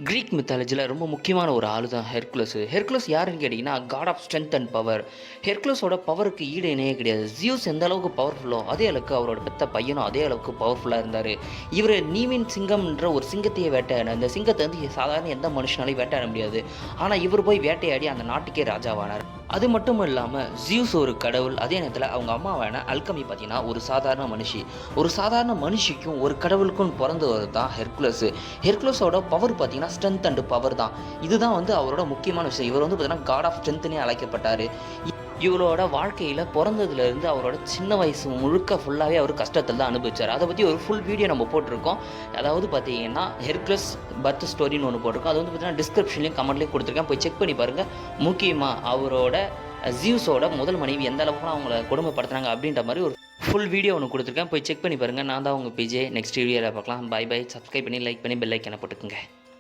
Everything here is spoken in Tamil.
கிரீக் மித்தாலஜியில் ரொம்ப முக்கியமான ஒரு ஆள் தான் ஹெர்குலஸ். ஹெர்குலஸ் யாருன்னு கேட்டிங்கன்னா, god of strength and power. ஹெர்குலஸோட பவருக்கு ஈடு இணையே கிடையாது. ஜியூஸ் எந்த அளவுக்கு பவர்ஃபுல்லோ அதே அளவுக்கு அவரோட பெத்த பையனும் அதே அளவுக்கு பவர்ஃபுல்லாக இருந்தார். இவர் நீமின் சிங்கம்ன்ற ஒரு சிங்கத்தையே வேட்டையாட, அந்த சிங்கத்தை வந்து சாதாரண எந்த மனுஷனாலையும் வேட்டையாட முடியாது. ஆனால் இவர் போய் வேட்டையாடி அந்த நாட்டுக்கே ராஜாவானார். அது மட்டும் இல்லாமல் ஜியூஸ் ஒரு கடவுள், அதே நேரத்தில் அவங்க அம்மாவான அல்கமி பார்த்தீங்கன்னா ஒரு சாதாரண மனுஷி. ஒரு சாதாரண மனுஷிக்கும் ஒரு கடவுளுக்கும் பிறந்தவர் தான் ஹெர்குலஸ். ஹெர்குலஸோட பவர் பார்த்தீங்கன்னா ஸ்ட்ரென்த் அண்ட் பவர் தான். இதுதான் வந்து அவரோட முக்கியமான விஷயம். இவர் வந்து பார்த்தீங்கன்னா காட் ஆஃப் ஸ்ட்ரென்த்னே அழைக்கப்பட்டார். இவரோட வாழ்க்கையில் பிறந்ததுலேருந்து அவரோட சின்ன வயசு முழுக்க ஃபுல்லாகவே அவர் கஷ்டத்தில் தான் அனுபவிச்சார். அதை பற்றி ஒரு ஃபுல் வீடியோ நம்ம போட்டிருக்கோம். அதாவது பார்த்தீங்கன்னா ஹெர்குலஸ் பர்த் ஸ்டோரின்னு ஒன்று போட்டிருக்கோம். அது வந்து பார்த்தீங்கன்னா டிஸ்கிரிப்ஷன்லேயும் கமெண்ட்லேயும் கொடுத்துருக்கேன், போய் செக் பண்ணி பாருங்கள். முக்கியமாக அவரோட ஜியூஸோட முதல் மனைவி எந்த அளவுக்குலாம் அவங்கள கொடுமைப்படுத்துனாங்க அப்படின்ற மாதிரி ஒரு ஃபுல் வீடியோ ஒன்று கொடுத்துருக்கேன், போய் செக் பண்ணி பாருங்கள். நான் தான் உங்கள் பிஜே. நெக்ஸ்ட் வீடியோவில் பார்க்கலாம். Bye bye. சப்ஸ்கிரைப் பண்ணி லைக் பண்ணி பெல் ஐக்கனை போட்டுக்குங்க.